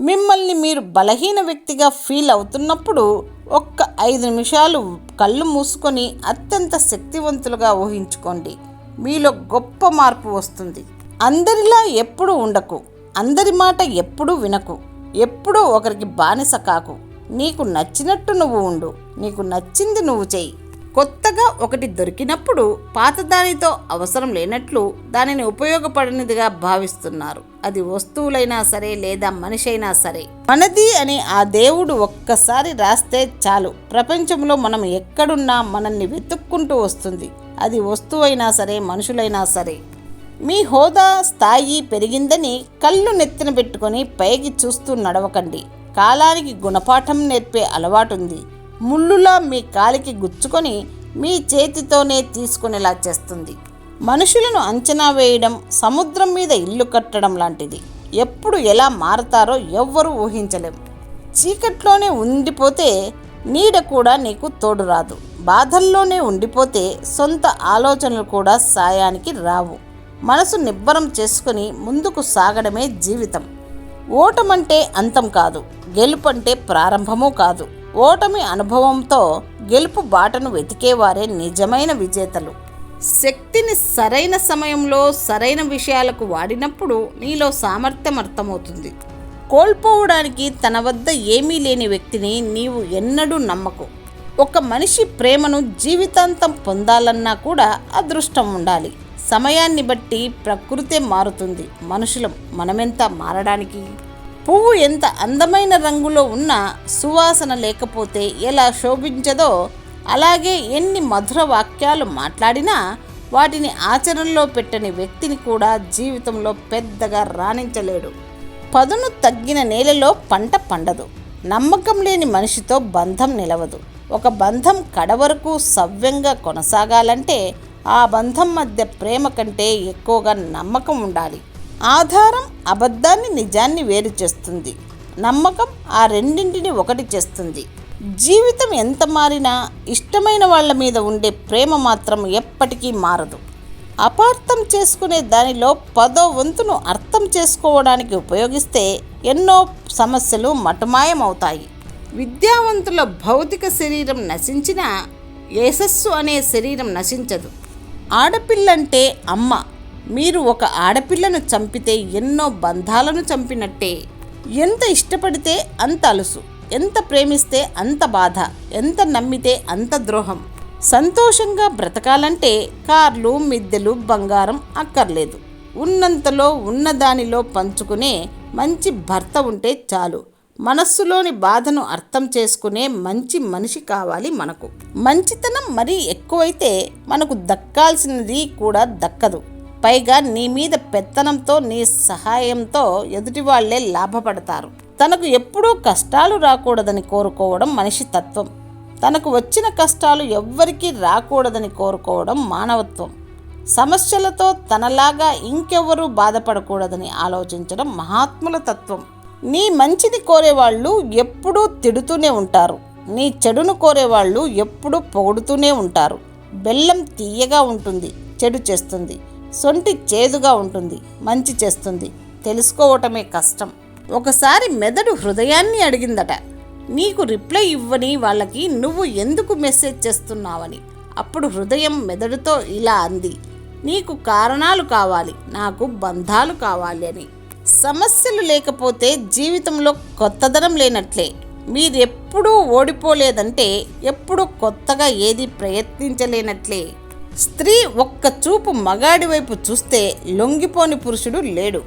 మిమ్మల్ని మీరు బలహీన వ్యక్తిగా ఫీల్ అవుతున్నప్పుడు ఒక్క 5 నిమిషాలు కళ్ళు మూసుకొని అత్యంత శక్తివంతులుగా ఊహించుకోండి. మీలో గొప్ప మార్పు వస్తుంది. అందరిలా ఎప్పుడూ ఉండకు, అందరి మాట ఎప్పుడూ వినకు, ఎప్పుడూ ఒకరికి బానిస కాకు. నీకు నచ్చినట్టు నువ్వు ఉండు, నీకు నచ్చింది నువ్వు చెయ్యి. కొత్తగా ఒకటి దొరికినప్పుడు పాతదానితో అవసరం లేనట్లు దానిని ఉపయోగపడనిదిగా భావిస్తున్నారు. అది వస్తువులైనా సరే లేదా మనిషి అయినా సరే. మనది అని ఆ దేవుడు ఒక్కసారి రాస్తే చాలు, ప్రపంచంలో మనం ఎక్కడున్నా మనల్ని వెతుక్కుంటూ వస్తుంది. అది వస్తువైనా సరే మనుషులైనా సరే. మీ హోదా స్థాయి పెరిగిందని కళ్ళు నెత్తిన పెట్టుకొని పైకి చూస్తూ నడవకండి. కాలానికి గుణపాఠం నేర్పే అలవాటుంది. ముళ్ళులా మీ కాలికి గుచ్చుకొని మీ చేతితోనే తీసుకునేలా చేస్తుంది. మనుషులను అంచనా వేయడం సముద్రం మీద ఇల్లు కట్టడం లాంటిది. ఎప్పుడు ఎలా మారతారో ఎవ్వరూ ఊహించలేం. చీకట్లోనే ఉండిపోతే నీడ కూడా నీకు తోడు రాదు. బాధల్లోనే ఉండిపోతే సొంత ఆలోచనలు కూడా సాయానికి రావు. మనసు నిబ్బరం చేసుకుని ముందుకు సాగడమే జీవితం. ఓటమంటే అంతం కాదు, గెలుపంటే ప్రారంభమూ కాదు. ఓటమి అనుభవంతో, గెలుపు బాటను వెతికేవారే నిజమైన విజేతలు. శక్తిని సరైన సమయంలో సరైన విషయాలకు వాడినప్పుడు నీలో సామర్థ్యం అర్థమవుతుంది. కోల్పోవడానికి తన వద్ద ఏమీ లేని వ్యక్తిని నీవు ఎన్నడూ నమ్మకు. ఒక మనిషి ప్రేమను జీవితాంతం పొందాలన్నా కూడా అదృష్టం ఉండాలి. సమయాన్ని బట్టి ప్రకృతే మారుతుంది. మనుషులం మనమెంత మారడానికి? పువ్వు ఎంత అందమైన రంగులో ఉన్నా సువాసన లేకపోతే ఎలా శోభించదో, అలాగే ఎన్ని మధుర వాక్యాలు మాట్లాడినా వాటిని ఆచరణలో పెట్టని వ్యక్తిని కూడా జీవితంలో పెద్దగా రాణించలేడు. పదును తగ్గిన నేలలో పంట పండదు. నమ్మకం లేని మనిషితో బంధం నిలవదు. ఒక బంధం కడవరకు సవ్యంగా కొనసాగాలంటే ఆ బంధం మధ్య ప్రేమ కంటే ఎక్కువగా నమ్మకం ఉండాలి. ఆధారం అబద్ధాన్ని నిజాన్ని వేరు చేస్తుంది. నమ్మకం ఆ రెండింటిని ఒకటి చేస్తుంది. జీవితం ఎంత మారినా ఇష్టమైన వాళ్ళ మీద ఉండే ప్రేమ మాత్రం ఎప్పటికీ మారదు. అపార్థం చేసుకునే దానిలో 10వ వంతును అర్థం చేసుకోవడానికి ఉపయోగిస్తే ఎన్నో సమస్యలు మటుమాయమవుతాయి. విద్యావంతుల భౌతిక శరీరం నశించినా యశస్సు అనే శరీరం నశించదు. ఆడపిల్లంటే అమ్మ. మీరు ఒక ఆడపిల్లను చంపితే ఎన్నో బంధాలను చంపినట్టే. ఎంత ఇష్టపడితే అంత అలుసు, ఎంత ప్రేమిస్తే అంత బాధ, ఎంత నమ్మితే అంత ద్రోహం. సంతోషంగా బ్రతకాలంటే కార్లు, మిద్దెలు, బంగారం అక్కర్లేదు. ఉన్నంతలో ఉన్నదానిలో పంచుకునే మంచి భర్త ఉంటే చాలు. మనస్సులోని బాధను అర్థం చేసుకునే మంచి మనిషి కావాలి మనకు. మంచితనం మరీ ఎక్కువైతే మనకు దక్కాల్సినది కూడా దక్కదు. పైగా నీ మీద పెత్తనంతో, నీ సహాయంతో ఎదుటి వాళ్లే లాభపడతారు. తనకు ఎప్పుడూ కష్టాలు రాకూడదని కోరుకోవడం మనిషి తత్వం. తనకు వచ్చిన కష్టాలు ఎవ్వరికీ రాకూడదని కోరుకోవడం మానవత్వం. సమస్యలతో తనలాగా ఇంకెవ్వరూ బాధపడకూడదని ఆలోచించడం మహాత్ముల తత్వం. నీ మంచిని కోరేవాళ్ళు ఎప్పుడూ తిడుతూనే ఉంటారు. నీ చెడును కోరేవాళ్ళు ఎప్పుడూ పొగుడుతూనే ఉంటారు. బెల్లం తీయగా ఉంటుంది, చెడు చేస్తుంది. సొంటి చేదుగా ఉంటుంది, మంచి చేస్తుంది. తెలుసుకోవటమే కష్టం. ఒకసారి మెదడు హృదయాన్ని అడిగిందట, నీకు రిప్లై ఇవ్వని వాళ్ళకి నువ్వు ఎందుకు మెసేజ్ చేస్తున్నావని. అప్పుడు హృదయం మెదడుతో ఇలా అంది, నీకు కారణాలు కావాలి, నాకు బంధాలు కావాలి అని. సమస్యలు లేకపోతే జీవితంలో కొత్తదనం లేనట్లే. మీరెప్పుడూ ఓడిపోలేదంటే ఎప్పుడూ కొత్తగా ఏది ప్రయత్నించలేనట్లే. స్త్రీ ఒక్క చూపు మగాడి వైపు చూస్తే లొంగిపోని పురుషుడు లేడు.